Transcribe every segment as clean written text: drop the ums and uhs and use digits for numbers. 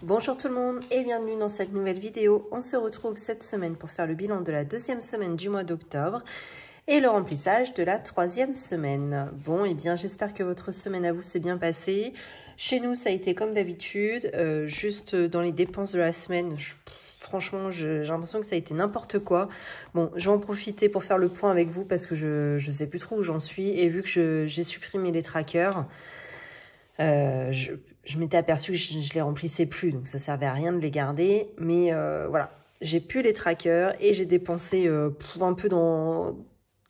Bonjour tout le monde et bienvenue dans cette nouvelle vidéo. On se retrouve cette semaine pour faire le bilan de la deuxième semaine du mois d'octobre et le remplissage de la troisième semaine. Bon, et bien j'espère que votre semaine à vous s'est bien passée. Chez nous, ça a été comme d'habitude, juste dans les dépenses de la semaine. Franchement, j'ai l'impression que ça a été n'importe quoi. Bon, je vais en profiter pour faire le point avec vous parce que je ne sais plus trop où j'en suis. Et vu que j'ai supprimé les trackers, je m'étais aperçue que je les remplissais plus. Donc, ça ne servait à rien de les garder. Mais voilà, j'ai plus les trackers et j'ai dépensé un peu dans...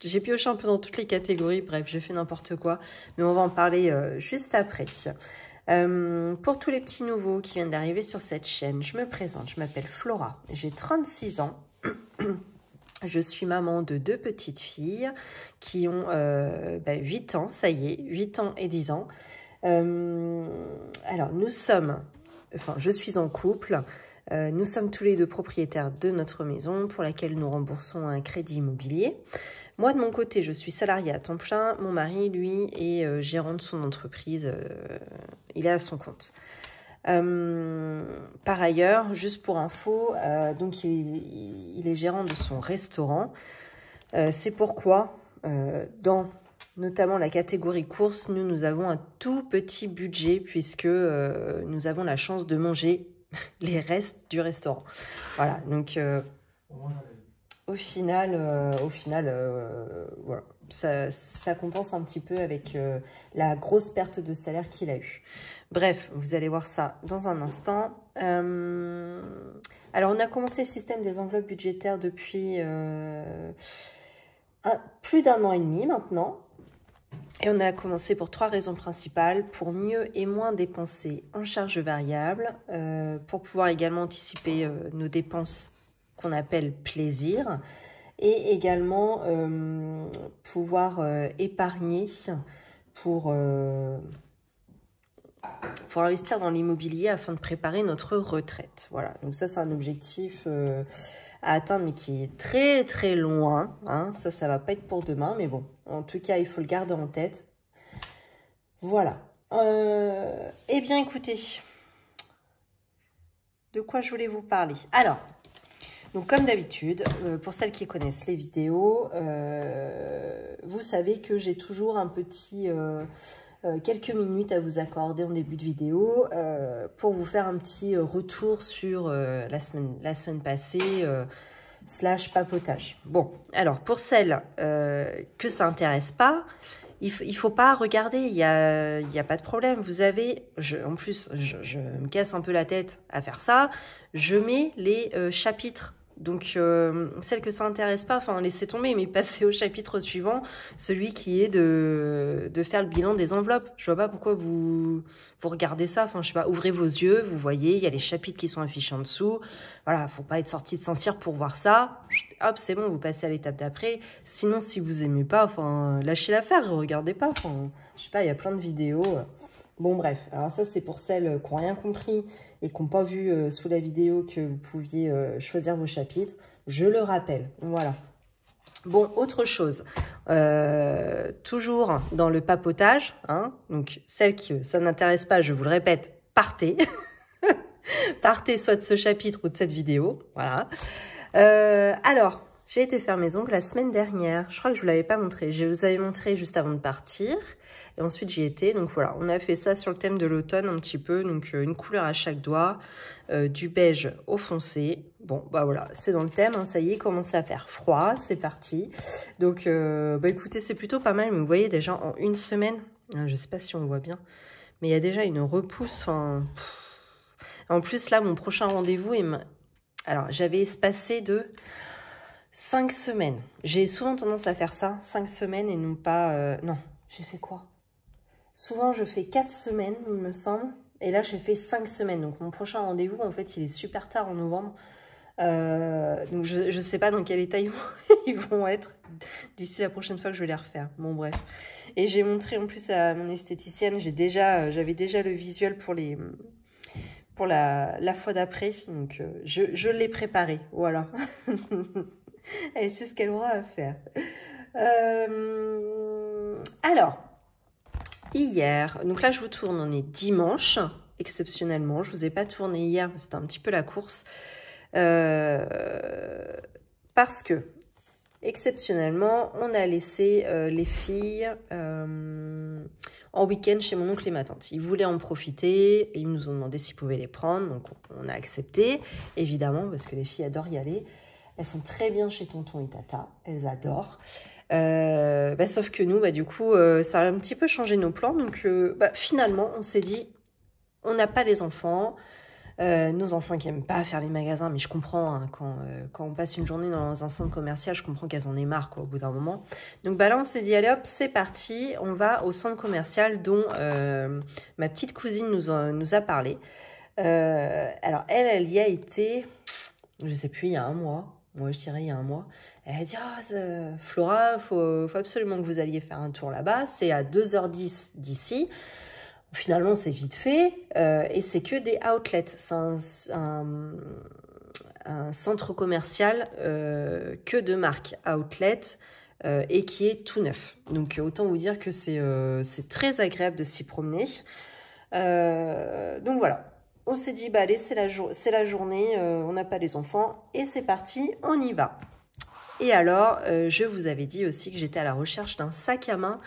J'ai pioché un peu dans toutes les catégories. Bref, j'ai fait n'importe quoi. Mais on va en parler juste après. Pour tous les petits nouveaux qui viennent d'arriver sur cette chaîne, je me présente, je m'appelle Flora, j'ai 36 ans, je suis maman de 2 petites filles qui ont 8 ans, ça y est, 8 ans et 10 ans. Alors je suis en couple, nous sommes tous les deux propriétaires de notre maison pour laquelle nous remboursons un crédit immobilier. Moi, de mon côté, je suis salariée à temps plein. Mon mari, lui, est gérant de son entreprise. Il est à son compte. Par ailleurs, juste pour info, donc il est gérant de son restaurant. C'est pourquoi, dans notamment la catégorie courses, nous avons un tout petit budget puisque nous avons la chance de manger les restes du restaurant. Voilà, donc... Au final, voilà, ça compense un petit peu avec la grosse perte de salaire qu'il a eue. Bref, vous allez voir ça dans un instant. Alors, on a commencé le système des enveloppes budgétaires depuis plus d'1 an et demi maintenant. Et on a commencé pour 3 raisons principales. Pour mieux et moins dépenser en charges variables, pour pouvoir également anticiper nos dépenses qu'on appelle plaisir, et également pouvoir épargner pour investir dans l'immobilier afin de préparer notre retraite. Voilà, donc ça c'est un objectif à atteindre mais qui est très très loin, hein. Ça va pas être pour demain, mais bon, en tout cas il faut le garder en tête. Voilà. Eh bien écoutez, de quoi je voulais vous parler? Alors, donc comme d'habitude, pour celles qui connaissent les vidéos, vous savez que j'ai toujours un petit quelques minutes à vous accorder en début de vidéo pour vous faire un petit retour sur la semaine passée / papotage. Bon, alors pour celles que ça intéresse pas, il faut pas regarder, il y a pas de problème. Vous avez, en plus, je me casse un peu la tête à faire ça, je mets les chapitres. Donc, celles que ça intéresse pas, enfin, laissez tomber, mais passez au chapitre suivant, celui qui est de faire le bilan des enveloppes. Je vois pas pourquoi vous regardez ça. Enfin, je sais pas, ouvrez vos yeux, vous voyez, il y a les chapitres qui sont affichés en dessous. Voilà, faut pas être sorti de Saint-Cyr pour voir ça. Hop, c'est bon, vous passez à l'étape d'après. Sinon, si vous aimez pas, enfin, lâchez l'affaire, regardez pas. Enfin, je sais pas, il y a plein de vidéos. Bon, bref, alors ça, c'est pour celles qui n'ont rien compris et qui n'ont pas vu sous la vidéo que vous pouviez choisir vos chapitres. Je le rappelle, voilà. Bon, autre chose, toujours dans le papotage, hein, donc celles que ça n'intéresse pas, je vous le répète, partez. Partez soit de ce chapitre ou de cette vidéo, voilà. Alors, j'ai été faire mes ongles la semaine dernière. Je crois que je ne vous l'avais pas montré. Je vous avais montré juste avant de partir. Et ensuite, j'y étais. Donc voilà, on a fait ça sur le thème de l'automne un petit peu. Donc une couleur à chaque doigt, du beige au foncé. Bon, bah voilà, c'est dans le thème. Hein, ça y est, il commence à faire froid. C'est parti. Donc, écoutez, c'est plutôt pas mal. Mais vous voyez déjà en une semaine, je ne sais pas si on voit bien, mais il y a déjà une repousse. En plus, là, mon prochain rendez-vous, alors j'avais espacé de 5 semaines. J'ai souvent tendance à faire ça, 5 semaines et non pas... non, j'ai fait quoi? Souvent, je fais 4 semaines, il me semble. Et là, j'ai fait 5 semaines. Donc, mon prochain rendez-vous, en fait, il est super tard en novembre. Donc, je ne sais pas dans quel état ils vont être d'ici la prochaine fois que je vais les refaire. Bon, bref. Et j'ai montré en plus à mon esthéticienne, j'avais déjà le visuel pour la fois d'après. Donc, je l'ai préparé. Voilà. Elle sait ce qu'elle aura à faire. Alors, hier, donc là je vous tourne, on est dimanche, exceptionnellement. Je vous ai pas tourné hier, c'était un petit peu la course. Parce que, exceptionnellement, on a laissé les filles en week-end chez mon oncle et ma tante. Ils voulaient en profiter et ils nous ont demandé s'ils pouvaient les prendre. Donc, on a accepté, évidemment, parce que les filles adorent y aller. Elles sont très bien chez tonton et tata. Elles adorent. Sauf que nous, du coup, ça a un petit peu changé nos plans. Donc, finalement, on s'est dit, on n'a pas les enfants. Nos enfants qui n'aiment pas faire les magasins, mais je comprends, hein, quand on passe une journée dans un centre commercial, je comprends qu'elles en aient marre, quoi, au bout d'un moment. Donc là, on s'est dit, allez hop, c'est parti, on va au centre commercial dont ma petite cousine nous a parlé. Alors, elle y a été, je sais plus, il y a un mois. Moi, je dirais il y a un mois. Elle a dit, Flora, faut absolument que vous alliez faire un tour là-bas. C'est à 2h10 d'ici. Finalement, c'est vite fait et c'est que des outlets. C'est un centre commercial que de marque outlet et qui est tout neuf. Donc, autant vous dire que c'est très agréable de s'y promener. Donc, voilà. On s'est dit, allez, c'est la journée, on n'a pas les enfants et c'est parti, on y va. Et alors, je vous avais dit aussi que j'étais à la recherche d'un sac à main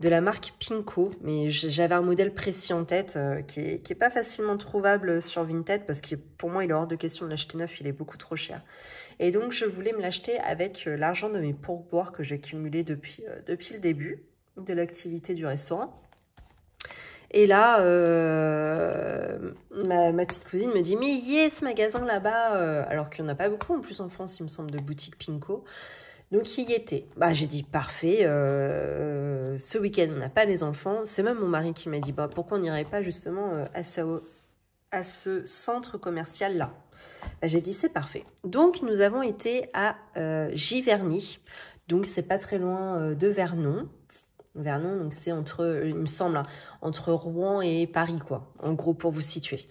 de la marque Pinko, mais j'avais un modèle précis en tête qui est pas facilement trouvable sur Vinted parce que pour moi il est hors de question de l'acheter neuf, il est beaucoup trop cher. Et donc je voulais me l'acheter avec l'argent de mes pourboires que j'ai cumulé depuis le début de l'activité du restaurant. Et là, ma petite cousine me dit, mais il y a ce magasin là-bas, alors qu'il n'y en a pas beaucoup en plus en France, il me semble, de boutiques Pinko. Donc, il y était. J'ai dit, parfait, ce week-end, on n'a pas les enfants. C'est même mon mari qui m'a dit, pourquoi on n'irait pas justement à ce centre commercial-là. J'ai dit, c'est parfait. Donc, nous avons été à Giverny. Donc, c'est pas très loin de Vernon. Vernon, donc c'est il me semble, hein, entre Rouen et Paris, quoi. En gros, pour vous situer.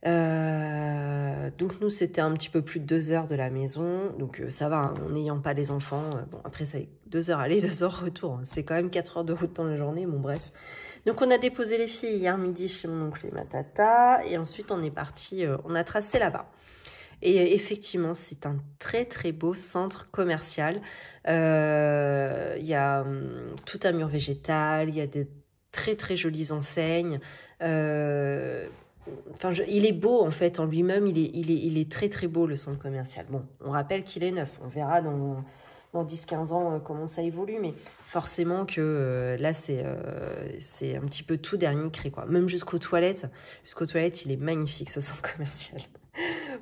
Donc nous c'était un petit peu plus de 2 heures de la maison, donc ça va, hein, en n'ayant pas les enfants. Bon après ça 2 heures aller, 2 heures retour, hein, c'est quand même 4 heures de route dans la journée, bon bref. Donc on a déposé les filles hier midi chez mon oncle et ma tata, et ensuite on est parti, on a tracé là-bas. Et effectivement, c'est un très très beau centre commercial. Il y a tout un mur végétal, il y a des très très jolies enseignes. Il est beau en fait en lui-même, il est très très beau le centre commercial. Bon, on rappelle qu'il est neuf, on verra dans 10-15 ans comment ça évolue, mais forcément que là c'est un petit peu tout dernier cri, quoi. Même jusqu'aux toilettes, il est magnifique ce centre commercial.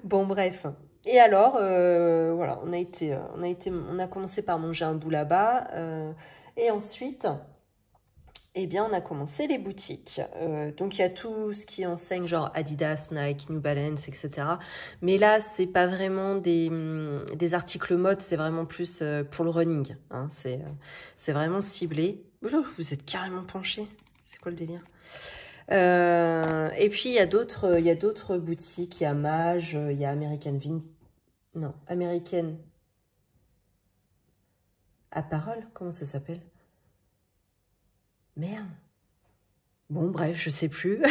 Bon bref. Et alors, voilà, on a commencé par manger un bout là-bas, et ensuite, eh bien, on a commencé les boutiques. Donc, il y a tout ce qui enseigne, genre Adidas, Nike, New Balance, etc. Mais là, c'est pas vraiment des articles mode, c'est vraiment plus pour le running. Hein. C'est vraiment ciblé. Oula, vous êtes carrément penché. C'est quoi le délire? Et puis, il y a d'autres boutiques. Il y a Mage, il y a American Apparel, comment ça s'appelle? Merde. Bon, bref, je sais plus.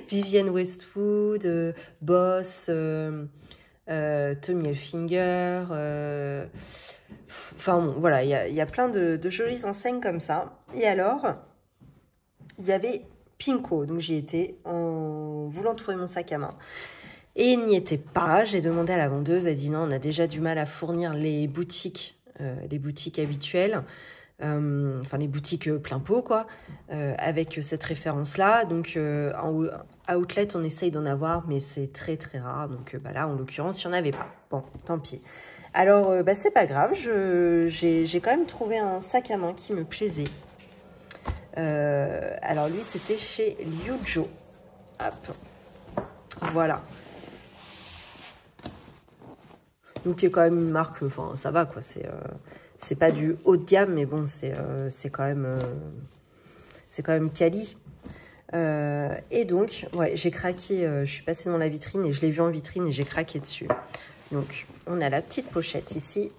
Vivienne Westwood, Boss, Tommy Hilfiger. Enfin, bon, voilà, il y a plein de jolies enseignes comme ça. Et alors, il y avait Pinko. Donc, j'y étais en voulant trouver mon sac à main. Et il n'y était pas. J'ai demandé à la vendeuse. Elle dit non, on a déjà du mal à fournir les boutiques habituelles. Enfin les boutiques plein pot quoi, avec cette référence là. Donc en outlet on essaye d'en avoir, mais c'est très très rare. Donc là en l'occurrence il n'y en avait pas. Bon, tant pis. Alors c'est pas grave, j'ai quand même trouvé un sac à main qui me plaisait. Alors lui c'était chez Liujo. Hop, voilà. Donc il y a quand même une marque, enfin ça va quoi, c'est pas du haut de gamme, mais bon, c'est quand même quali. Et donc, ouais, j'ai craqué, je suis passée dans la vitrine et je l'ai vu en vitrine et j'ai craqué dessus. Donc, on a la petite pochette ici.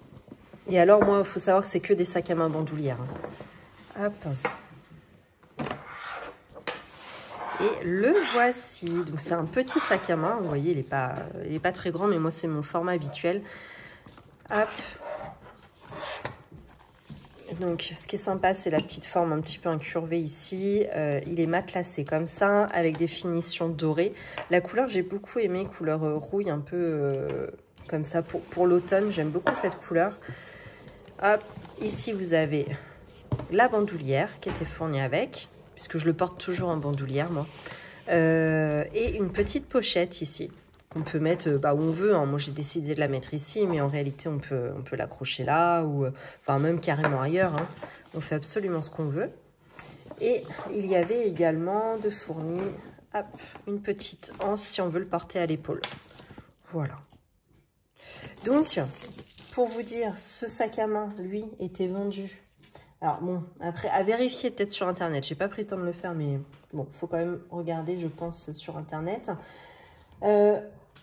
Et alors, moi, il faut savoir que c'est que des sacs à main bandoulières. Hop. Et le voici. Donc c'est un petit sac à main. Vous voyez, il est pas très grand, mais moi c'est mon format habituel. Hop. Donc ce qui est sympa, c'est la petite forme un petit peu incurvée ici. Il est matelassé comme ça, avec des finitions dorées. La couleur, j'ai beaucoup aimé, couleur rouille, un peu comme ça pour l'automne. J'aime beaucoup cette couleur. Hop, ici vous avez la bandoulière qui était fournie avec, puisque je le porte toujours en bandoulière moi. Et une petite pochette ici qu'on peut mettre où on veut, hein. Moi j'ai décidé de la mettre ici, mais en réalité on peut l'accrocher là ou enfin même carrément ailleurs, hein. On fait absolument ce qu'on veut. Et il y avait également de fourni, hop, une petite anse si on veut le porter à l'épaule. Voilà. Donc pour vous dire, ce sac à main lui était vendu. Alors bon, après, à vérifier peut-être sur Internet. J'ai pas pris le temps de le faire, mais bon, il faut quand même regarder, je pense, sur Internet.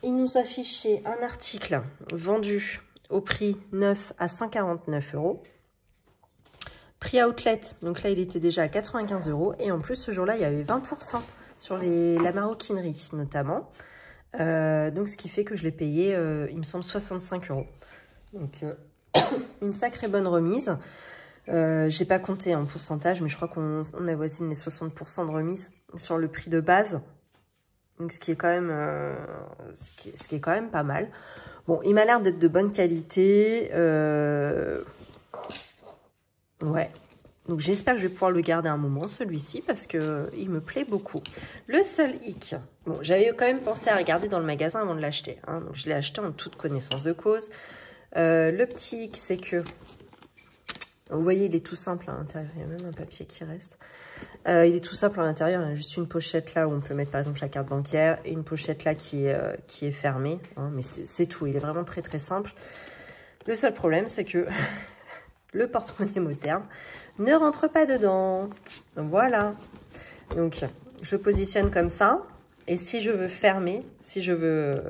Il nous affichait un article vendu au prix neuf à 149 €. Prix outlet, donc là, il était déjà à 95 €. Et en plus, ce jour-là, il y avait 20% sur la maroquinerie, notamment. Donc, ce qui fait que je l'ai payé, il me semble, 65 €. Donc, une sacrée bonne remise. J'ai pas compté en pourcentage, mais je crois qu'on avoisine les 60% de remise sur le prix de base. Donc, ce qui est quand même, ce qui est quand même pas mal. Bon, il m'a l'air d'être de bonne qualité. Ouais. Donc, j'espère que je vais pouvoir le garder un moment, celui-ci, parce que il me plaît beaucoup. Le seul hic. Bon, j'avais quand même pensé à regarder dans le magasin avant de l'acheter, hein. Donc, je l'ai acheté en toute connaissance de cause. Le petit hic, c'est que vous voyez, il est tout simple à l'intérieur. Il y a même un papier qui reste. Il est tout simple à l'intérieur. Il y a juste une pochette là où on peut mettre par exemple la carte bancaire et une pochette là qui est fermée, hein, mais c'est tout. Il est vraiment très très simple. Le seul problème, c'est que le porte-monnaie moderne ne rentre pas dedans. Voilà. Donc, je le positionne comme ça. Et si je veux fermer, si je veux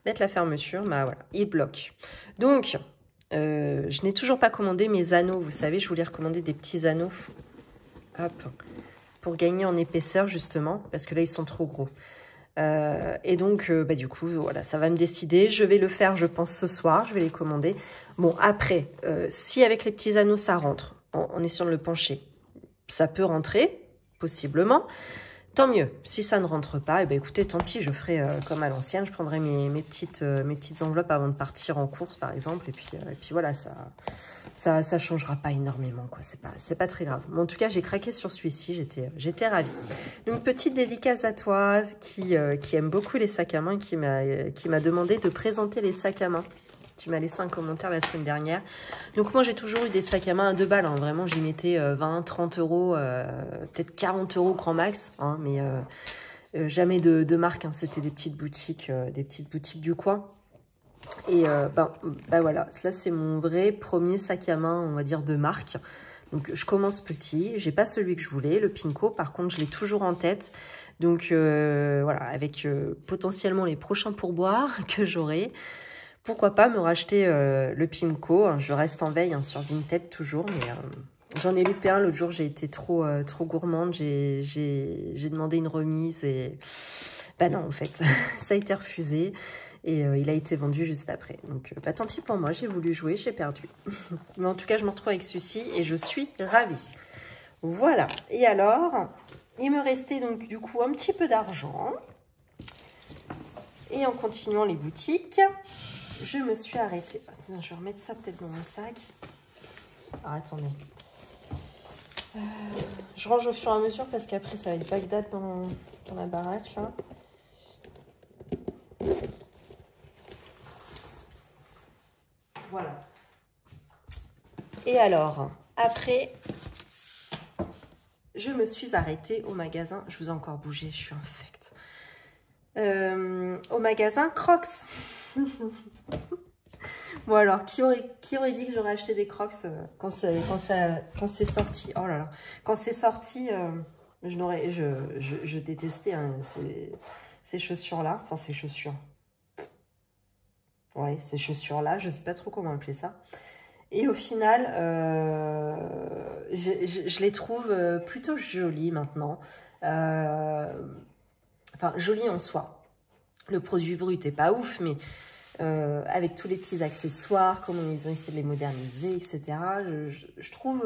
mettre la fermeture, bah voilà, il bloque. Donc, je n'ai toujours pas commandé mes anneaux. Vous savez, je voulais recommander des petits anneaux. Hop. Pour gagner en épaisseur, justement. Parce que là, ils sont trop gros. Et donc, du coup, voilà, ça va me décider. Je vais le faire, je pense, ce soir. Je vais les commander. Bon, après, si avec les petits anneaux, ça rentre, en essayant de le pencher, ça peut rentrer, possiblement. Tant mieux. Si ça ne rentre pas, écoutez, tant pis, je ferai comme à l'ancienne. Je prendrai mes petites enveloppes avant de partir en course, par exemple. Et puis voilà, ça changera pas énormément, quoi. C'est pas très grave. Mais en tout cas, j'ai craqué sur celui-ci. J'étais ravie. Donc, petite dédicace à toi qui aime beaucoup les sacs à main, qui m'a demandé de présenter les sacs à main. Tu m'as laissé un commentaire la semaine dernière. Donc moi, j'ai toujours eu des sacs à main à 2 balles. Hein. Vraiment, j'y mettais 20, 30 €, peut-être 40 € grand max. Hein, mais jamais de marque. Hein. C'était des petites boutiques du coin. Et voilà, là, c'est mon vrai premier sac à main, on va dire, de marque. Donc, je commence petit. J'ai pas celui que je voulais, le Pinko. Par contre, je l'ai toujours en tête. Donc, voilà, avec potentiellement les prochains pourboires que j'aurai. Pourquoi pas me racheter le Pimco. Je reste en veille sur Vinted toujours, mais j'en ai loupé un. L'autre jour, j'ai été trop gourmande. J'ai demandé une remise et non, en fait, ça a été refusé et il a été vendu juste après. Donc, tant pis pour moi, j'ai voulu jouer, j'ai perdu. Mais en tout cas, je me retrouve avec celui-ci et je suis ravie. Voilà. Et alors, il me restait donc du coup un petit peu d'argent. Et en continuant les boutiques, je me suis arrêtée. Attends, je vais remettre ça peut-être dans mon sac. Ah, attendez. Je range au fur et à mesure parce qu'après, ça va être Bagdad dans la baraque, là. Voilà. Et alors, après, je me suis arrêtée au magasin. Je vous ai encore bougé, je suis infecte. Au magasin Crocs. Bon alors, qui aurait dit que j'aurais acheté des Crocs quand c'est sorti? Oh là là, quand c'est sorti, je détestais hein, ces chaussures-là. Enfin, ces chaussures. Ouais, ces chaussures-là, je sais pas trop comment appeler ça. Et au final, je les trouve plutôt jolies maintenant. Enfin, joli en soi. Le produit brut est pas ouf, mais avec tous les petits accessoires, comment ils ont essayé de les moderniser, etc. Je trouve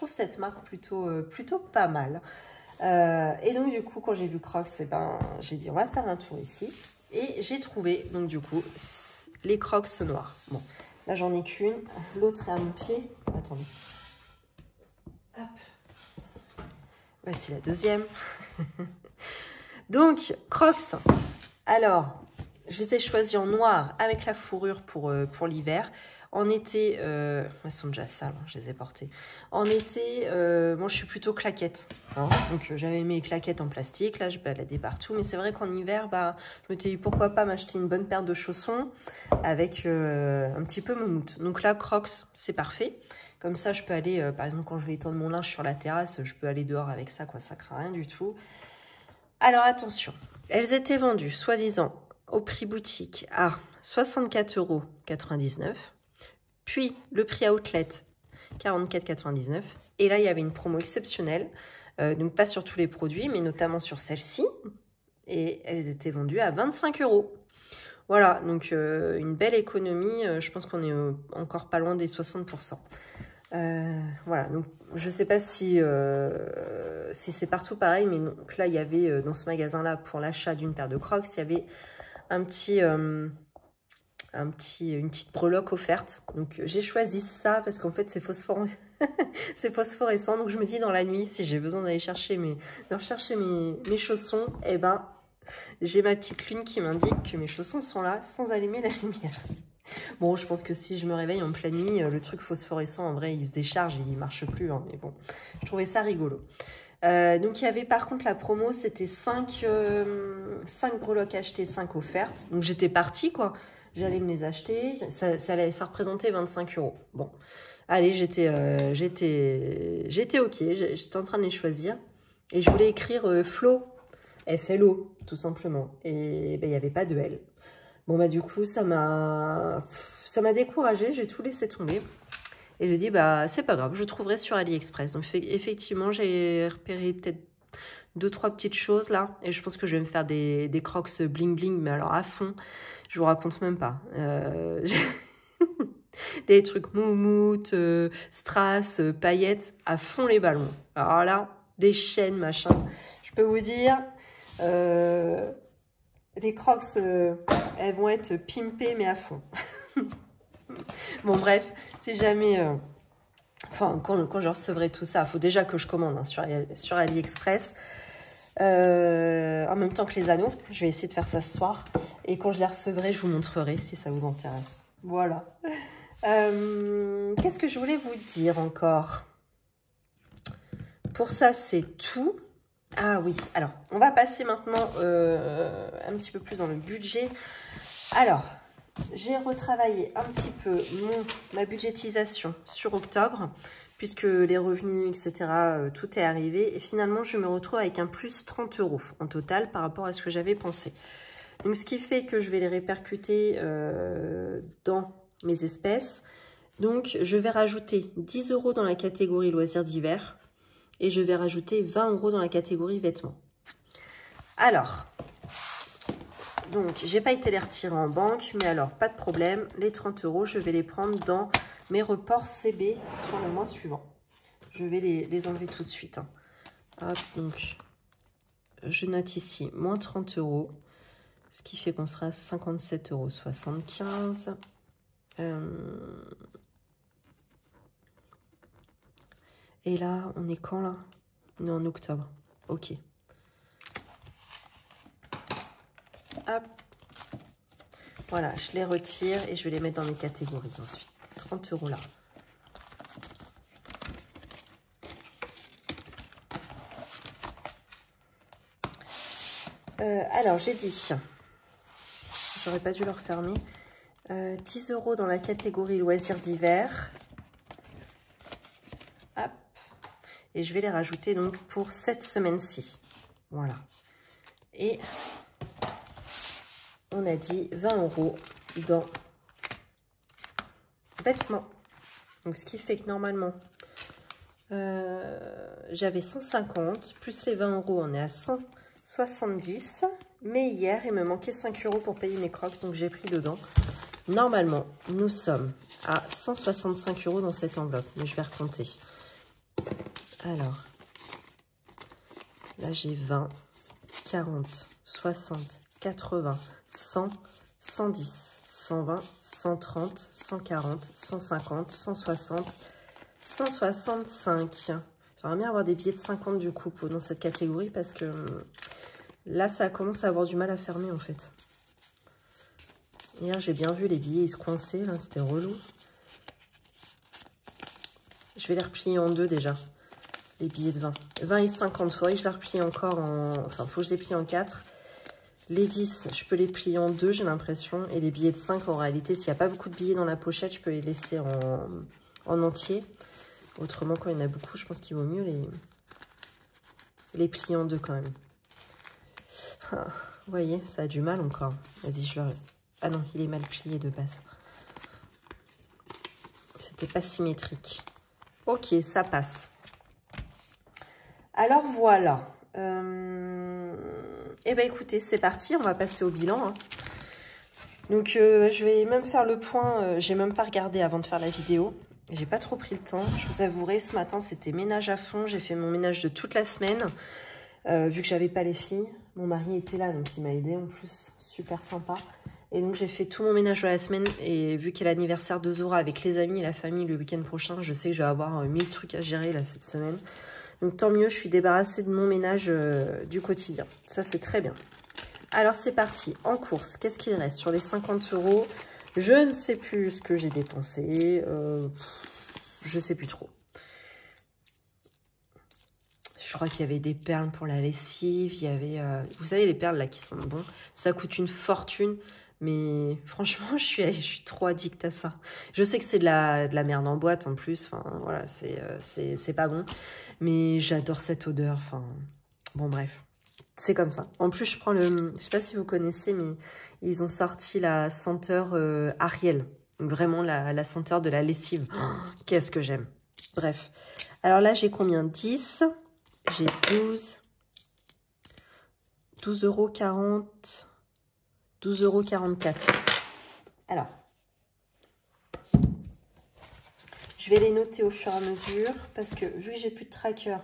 cette marque plutôt pas mal. Et donc du coup, quand j'ai vu Crocs, eh ben, j'ai dit on va faire un tour ici. Et j'ai trouvé, donc du coup, les Crocs noirs. Bon, là j'en ai qu'une, l'autre est à mon pied. Attendez. Hop. Voici la deuxième. Donc, Crocs. Alors, je les ai choisis en noir avec la fourrure pour l'hiver. En été, elles sont déjà sales, hein, je les ai portées. En été, moi je suis plutôt claquette. Hein, donc j'avais mes claquettes en plastique, là je baladais partout. Mais c'est vrai qu'en hiver, bah, je m'étais dit pourquoi pas m'acheter une bonne paire de chaussons avec un petit peu moumoute. Donc là, Crocs, c'est parfait. Comme ça, je peux aller, par exemple, quand je vais étendre mon linge sur la terrasse, je peux aller dehors avec ça, quoi. Ça craint rien du tout. Alors attention, elles étaient vendues, soi-disant, au prix boutique à 64,99 €. Puis le prix outlet, 44,99 €. Et là, il y avait une promo exceptionnelle. Donc pas sur tous les produits, mais notamment sur celle-ci. Et elles étaient vendues à 25 €. Voilà, donc une belle économie. Je pense qu'on est encore pas loin des 60%. Voilà, donc je sais pas si c'est partout pareil, mais donc là il y avait dans ce magasin là pour l'achat d'une paire de Crocs, il y avait une petite breloque offerte. Donc j'ai choisi ça parce qu'en fait c'est c'est phosphorescent. Donc je me dis dans la nuit, si j'ai besoin d'aller chercher mes chaussons, eh ben j'ai ma petite lune qui m'indique que mes chaussons sont là sans allumer la lumière. Bon, je pense que si je me réveille en pleine nuit, le truc phosphorescent, en vrai, il se décharge et il marche plus. Hein, mais bon, je trouvais ça rigolo. Donc, il y avait par contre la promo, c'était 5 breloques achetées, 5 offertes. Donc, j'étais partie, quoi. J'allais me les acheter. Ça représentait 25 €. Bon, allez, j'étais OK. J'étais en train de les choisir. Et je voulais écrire Flo, FLO, tout simplement. Et ben, il n'y avait pas de L. Bon, bah, du coup, ça m'a découragée. J'ai tout laissé tomber. Et je dis, bah, c'est pas grave, je trouverai sur AliExpress. Donc, effectivement, j'ai repéré peut-être 2-3 petites choses là. Et je pense que je vais me faire des Crocs bling bling, mais alors à fond, je vous raconte même pas. Des trucs moumoute, strass, paillettes, à fond les ballons. Alors là, des chaînes, machin. Je peux vous dire, les Crocs, elles vont être pimpées, mais à fond. Bon, bref, si jamais... Enfin, quand je recevrai tout ça, il faut déjà que je commande hein, sur AliExpress. En même temps que les anneaux. Je vais essayer de faire ça ce soir. Et quand je les recevrai, je vous montrerai si ça vous intéresse. Voilà. Qu'est-ce que je voulais vous dire encore? Pour ça, c'est tout. Ah oui, alors, on va passer maintenant un petit peu plus dans le budget. Alors, j'ai retravaillé un petit peu ma budgétisation sur octobre, puisque les revenus, etc., tout est arrivé. Et finalement, je me retrouve avec un plus 30 € en total par rapport à ce que j'avais pensé. Donc, ce qui fait que je vais les répercuter dans mes espèces. Donc, je vais rajouter 10 € dans la catégorie loisirs d'hiver et je vais rajouter 20 € dans la catégorie vêtements. Alors, donc, j'ai pas été les retirer en banque, mais alors, pas de problème. Les 30 €, je vais les prendre dans mes reports CB sur le mois suivant. Je vais les enlever tout de suite. Hein. Hop, donc, je note ici, moins 30 €, ce qui fait qu'on sera à 57,75 €. Et là, on est quand, là? On est en octobre. Ok. Hop. Voilà, je les retire et je vais les mettre dans mes catégories ensuite. 30 € là. Alors, j'ai dit, j'aurais pas dû le refermer, 10 € dans la catégorie loisirs d'hiver. Hop. Et je vais les rajouter donc pour cette semaine-ci. Voilà. Et on a dit 20 € dans vêtements. Donc, ce qui fait que normalement, J'avais 150, plus les 20 euros, on est à 170. Mais hier, il me manquait 5 euros pour payer mes crocs, donc j'ai pris dedans. Normalement, nous sommes à 165 euros dans cette enveloppe, mais je vais recompter. Alors, là j'ai 20, 40, 60, 80, 100, 110, 120, 130, 140, 150, 160, 165. J'aimerais bien avoir des billets de 50 du coup dans cette catégorie parce que là ça commence à avoir du mal à fermer en fait. Hier j'ai bien vu les billets ils se coinçaient là, c'était relou. Je vais les replier en deux déjà. Les billets de 20. 20 et 50, faudrait que je les replie encore en... Enfin, faut que je les plie en 4. Les 10, je peux les plier en 2, j'ai l'impression. Et les billets de 5, en réalité, s'il n'y a pas beaucoup de billets dans la pochette, je peux les laisser en entier. Autrement, quand il y en a beaucoup, je pense qu'il vaut mieux les plier en 2 quand même. Ah, vous voyez, ça a du mal encore. Vas-y, je le... Ah non, il est mal plié de base. C'était pas symétrique. Ok, ça passe. Alors voilà. Eh ben écoutez, c'est parti, on va passer au bilan. Hein. Donc je vais même faire le point, j'ai même pas regardé avant de faire la vidéo. J'ai pas trop pris le temps, je vous avouerai, ce matin c'était ménage à fond, j'ai fait mon ménage de toute la semaine. Vu que j'avais pas les filles, mon mari était là, donc il m'a aidé en plus, super sympa. Et donc j'ai fait tout mon ménage de la semaine et vu qu'il y a l'anniversaire de Zora avec les amis et la famille le week-end prochain, je sais que je vais avoir 1000 trucs à gérer là cette semaine. Donc tant mieux, je suis débarrassée de mon ménage du quotidien. Ça, c'est très bien. Alors, c'est parti. En course, qu'est-ce qu'il reste sur les 50 euros? Je ne sais plus ce que j'ai dépensé. Je ne sais plus trop. Je crois qu'il y avait des perles pour la lessive. Il y avait, vous savez, les perles là qui sont bons. Ça coûte une fortune. Mais franchement, je suis trop addict à ça. Je sais que c'est de la merde en boîte en plus. Enfin, voilà, c'est pas bon. Mais j'adore cette odeur. Enfin, bon, bref. C'est comme ça. En plus, je prends le... Je sais pas si vous connaissez, mais ils ont sorti la senteur Ariel. Vraiment la senteur de la lessive. Oh, qu'est-ce que j'aime. Bref. Alors là, j'ai combien? 10. J'ai 12. 12,40 €. 12,44 €. Alors, je vais les noter au fur et à mesure parce que vu que j'ai plus de tracker,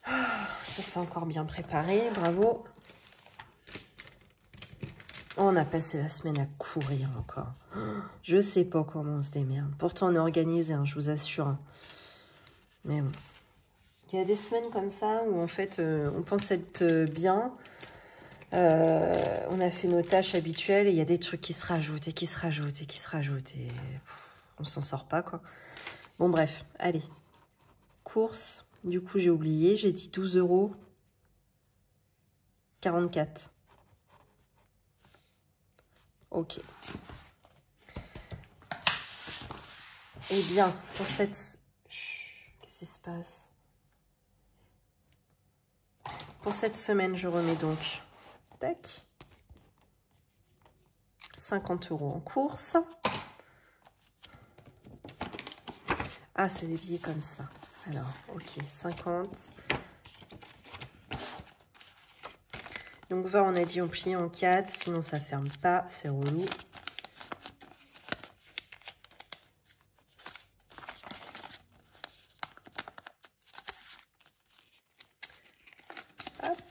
ça c'est encore bien préparé, bravo. On a passé la semaine à courir encore. Je sais pas comment on se démerde. Pourtant on est organisé, hein, je vous assure. Mais bon. Il y a des semaines comme ça où en fait on pense être bien. On a fait nos tâches habituelles et il y a des trucs qui se rajoutent et qui se rajoutent et qui se rajoutent et on s'en sort pas quoi. Bon bref, allez. Course, du coup j'ai oublié, j'ai dit 12,44 €. Ok. Eh bien, pour cette... Qu'est-ce qui se passe? Pour cette semaine, je remets donc... Tac. 50 € en course. Ah, c'est des billets comme ça. Alors, ok, 50. Donc, 20, on a dit on plie en 4. Sinon, ça ferme pas. C'est relou. Hop.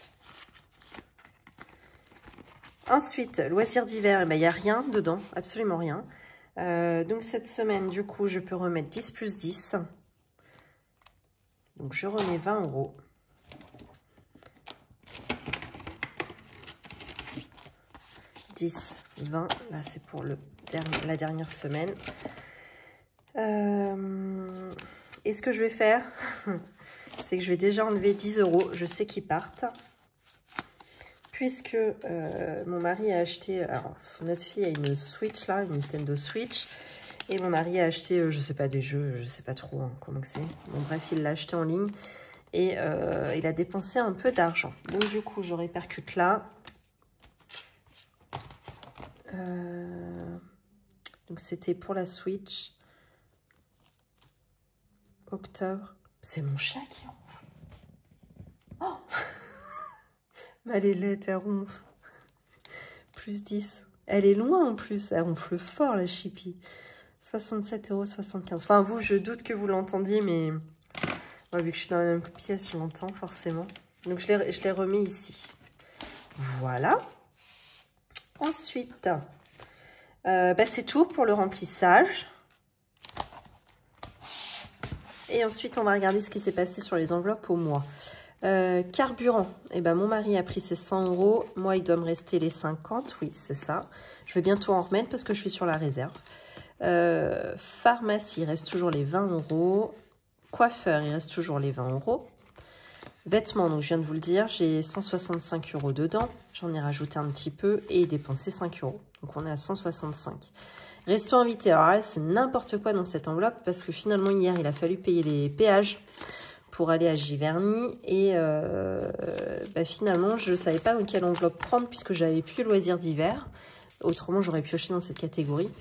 Ensuite, loisirs d'hiver, eh ben, il n'y a rien dedans. Absolument rien. Donc, cette semaine, du coup, je peux remettre 10 plus 10. Donc, je remets 20 €. 10, 20, là c'est pour la dernière semaine. Et ce que je vais faire, c'est que je vais déjà enlever 10 €. Je sais qu'ils partent. Puisque mon mari a acheté... Alors, notre fille a une Switch là, une Nintendo Switch. Et mon mari a acheté, je sais pas, des jeux, je sais pas trop hein, comment que c'est. Bon bref, il l'a acheté en ligne. Et il a dépensé un peu d'argent. Donc du coup, je répercute là. Donc c'était pour la Switch. octobre. C'est mon chat qui ronfle. Oh mais elle est laide, elle ronfle. Plus 10. Elle est loin en plus, elle ronfle fort la Chippy. 67,75 €. Enfin vous, je doute que vous l'entendiez, mais ouais, vu que je suis dans la même pièce, je l'entends forcément. Donc je l'ai remis ici. Voilà. Ensuite, c'est tout pour le remplissage. Et ensuite, on va regarder ce qui s'est passé sur les enveloppes au mois. Carburant, mon mari a pris ses 100 €. Moi, il doit me rester les 50. Oui, c'est ça. Je vais bientôt en remettre parce que je suis sur la réserve. Pharmacie, il reste toujours les 20 €. Coiffeur, il reste toujours les 20 €. Vêtements, donc je viens de vous le dire, j'ai 165 € dedans. J'en ai rajouté un petit peu et dépensé 5 €. Donc on est à 165. Resto invité, alors là c'est n'importe quoi dans cette enveloppe parce que finalement hier il a fallu payer les péages pour aller à Giverny et finalement je ne savais pas dans quelle enveloppe prendre puisque j'avais plus loisirs d'hiver. Autrement j'aurais pioché dans cette catégorie.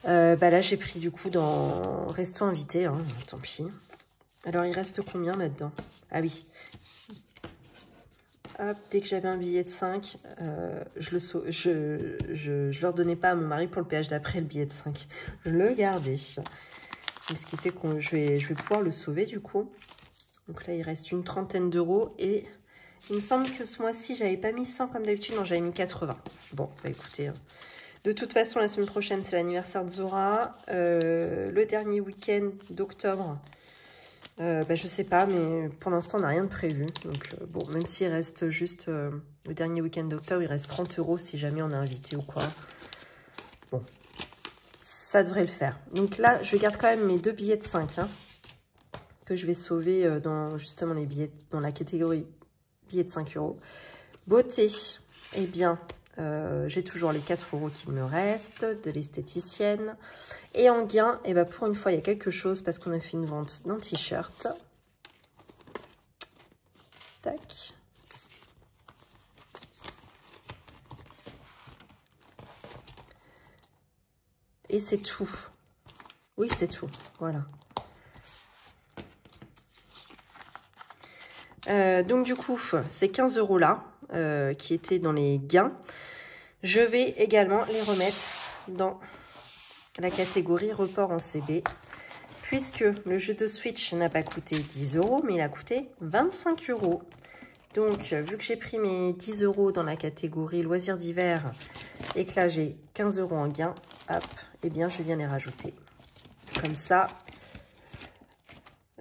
Là j'ai pris du coup dans resto invité, hein, tant pis. Alors il reste combien là-dedans? Ah oui. Hop, dès que j'avais un billet de 5, je le redonnais pas à mon mari pour le péage d'après, le billet de 5. Je le gardais. Donc, ce qui fait que je vais pouvoir le sauver du coup. Donc là, il reste une trentaine d'euros. Et il me semble que ce mois-ci, j'avais pas mis 100 comme d'habitude. Non, j'avais mis 80. Bon, écoutez. De toute façon, la semaine prochaine, c'est l'anniversaire de Zora. Le dernier week-end d'octobre. Je sais pas, mais pour l'instant, on n'a rien de prévu. Donc, bon, même s'il reste juste le dernier week-end d'octobre, il reste 30 € si jamais on est invité ou quoi. Bon, ça devrait le faire. Donc là, je garde quand même mes 2 billets de 5, hein, que je vais sauver dans justement les billets, dans la catégorie billets de 5 €. Beauté, eh bien, j'ai toujours les 4 € qui me restent de l'esthéticienne. Et en gain, pour une fois, il y a quelque chose parce qu'on a fait une vente d'un t-shirt. Tac. Et c'est tout. Oui, c'est tout. Voilà. Donc du coup, ces 15 € là, qui étaient dans les gains, je vais également les remettre dans la catégorie report en CB, puisque le jeu de Switch n'a pas coûté 10 €, mais il a coûté 25 €. Donc, vu que j'ai pris mes 10 € dans la catégorie loisirs d'hiver et que là j'ai 15 € en gain, hop, je viens les rajouter. Comme ça,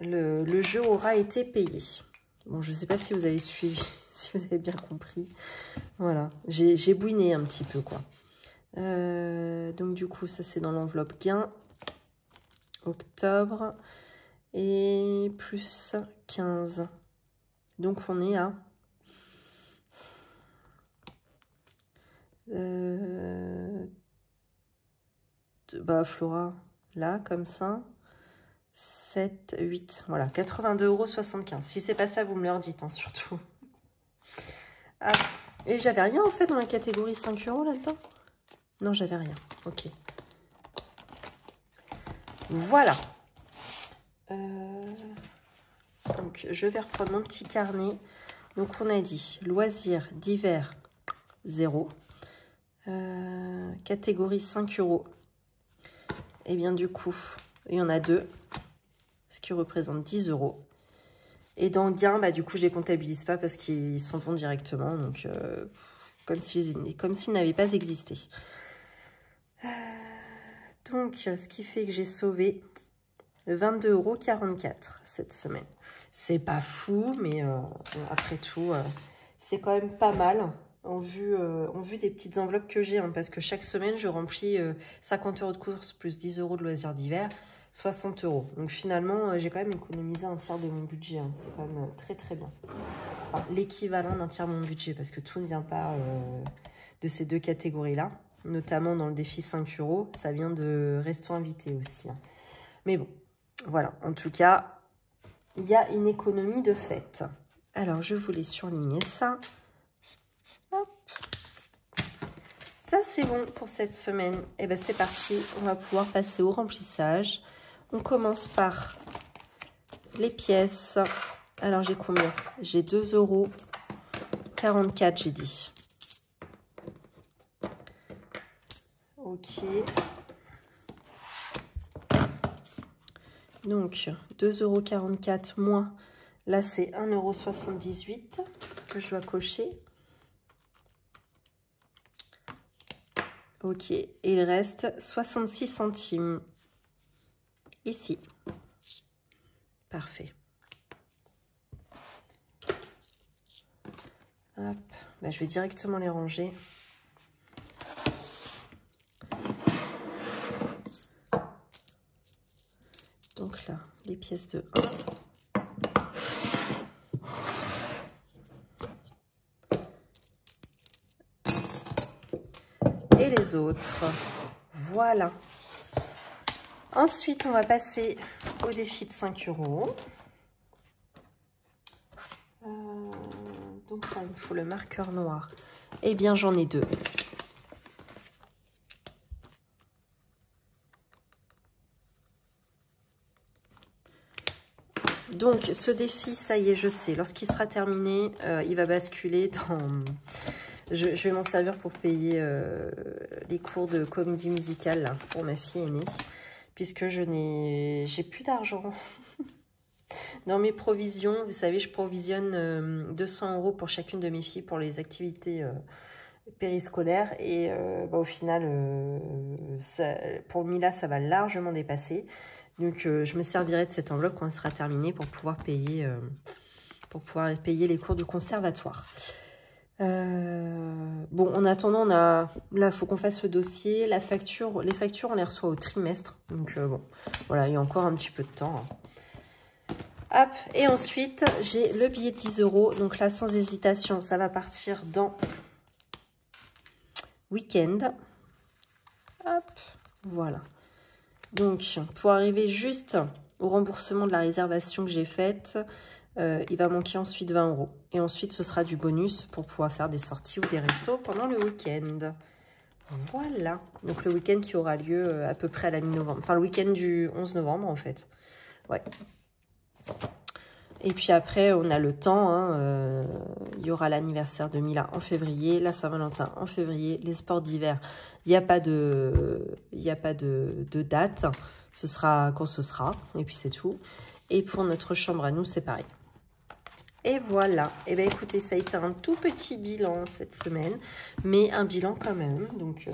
le jeu aura été payé. Bon, je ne sais pas si vous avez suivi, si vous avez bien compris. Voilà, j'ai bouiné un petit peu, quoi. Donc du coup ça c'est dans l'enveloppe gain octobre et plus 15, donc on est à Flora là comme ça 7 8, voilà, 82,75 €. Si c'est pas ça vous me le redites, hein, surtout. Ah, et j'avais rien en fait dans la catégorie 5 € là-dedans. Non, j'avais rien. Ok. Voilà. Donc, je vais reprendre mon petit carnet. Donc, on a dit loisirs d'hiver 0. Catégorie 5 €. Et bien, du coup, il y en a 2. Ce qui représente 10 €. Et dans gain, du coup, je les comptabilise pas parce qu'ils s'en vont directement. Donc, comme s'ils n'avaient pas existé. Donc, ce qui fait que j'ai sauvé 22,44 € cette semaine. C'est pas fou, mais après tout, c'est quand même pas mal en vue des petites enveloppes que j'ai. Hein, parce que chaque semaine, je remplis 50 € de courses plus 10 € de loisirs d'hiver, 60 €. Donc finalement, j'ai quand même économisé un tiers de mon budget. Hein, c'est quand même très très bien. Enfin, l'équivalent d'un tiers de mon budget parce que tout ne vient pas de ces deux catégories-là. Notamment dans le défi 5 €, ça vient de resto invité aussi. Hein. Mais bon, voilà. En tout cas, il y a une économie de fait. Alors, je voulais surligner ça. Hop. Ça, c'est bon pour cette semaine. Et c'est parti. On va pouvoir passer au remplissage. On commence par les pièces. Alors, j'ai combien? J'ai 2,44 €, j'ai dit. Ok. Donc, 2,44 € moins. Là, c'est 1,78 € que je dois cocher. Ok. Et il reste 66 centimes. Ici. Parfait. Hop. Bah, je vais directement les ranger. Donc là, les pièces de 1. Et les autres. Voilà. Ensuite, on va passer au défi de 5 €. Donc là, il me faut le marqueur noir. Eh bien, j'en ai 2. Donc, ce défi, ça y est, je sais. Lorsqu'il sera terminé, il va basculer dans... Je vais m'en servir pour payer les cours de comédie musicale là, pour ma fille aînée, puisque j'ai plus d'argent. Dans mes provisions, vous savez, je provisionne 200 € pour chacune de mes filles pour les activités périscolaires. Et bah, au final, pour Mila, ça va largement dépasser. Donc, je me servirai de cette enveloppe quand elle sera terminée pour pouvoir payer les cours du conservatoire. Bon, en attendant, là, il faut qu'on fasse le dossier. Les factures, on les reçoit au trimestre. Donc, bon, voilà, il y a encore un petit peu de temps. Hein. Hop, et ensuite, j'ai le billet de 10 €. Donc là, sans hésitation, ça va partir dans week-end. Hop, voilà. Donc, pour arriver juste au remboursement de la réservation que j'ai faite, il va manquer ensuite 20 €. Et ensuite, ce sera du bonus pour pouvoir faire des sorties ou des restos pendant le week-end. Voilà. Donc, le week-end qui aura lieu à peu près à la mi-novembre. Enfin, le week-end du 11 novembre, en fait. Ouais. Et puis après, on a le temps. Hein, il y aura l'anniversaire de Mila en février, la Saint-Valentin en février, les sports d'hiver. Il n'y a pas de date. Ce sera quand ce sera. Et puis c'est tout. Et pour notre chambre à nous, c'est pareil. Et voilà. Et bien écoutez, ça a été un tout petit bilan cette semaine, mais un bilan quand même. Donc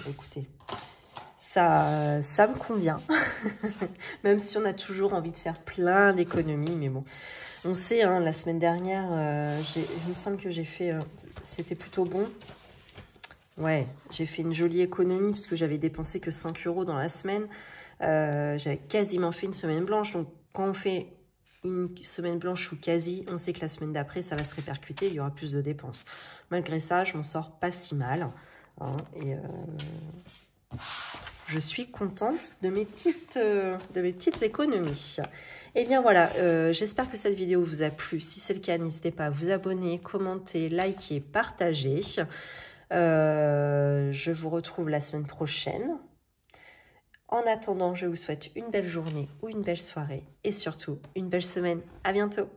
écoutez, ça me convient. Même si on a toujours envie de faire plein d'économies, mais bon. On sait, hein, la semaine dernière, il me semble que j'ai fait... c'était plutôt bon. Ouais, j'ai fait une jolie économie puisque j'avais dépensé que 5 € dans la semaine. J'avais quasiment fait une semaine blanche. Donc, quand on fait une semaine blanche ou quasi, on sait que la semaine d'après, ça va se répercuter. Il y aura plus de dépenses. Malgré ça, je m'en sors pas si mal. Hein, et je suis contente de mes petites économies. Et bien voilà, j'espère que cette vidéo vous a plu. Si c'est le cas, n'hésitez pas à vous abonner, commenter, liker, partager. Je vous retrouve la semaine prochaine. En attendant, je vous souhaite une belle journée ou une belle soirée et surtout une belle semaine. À bientôt!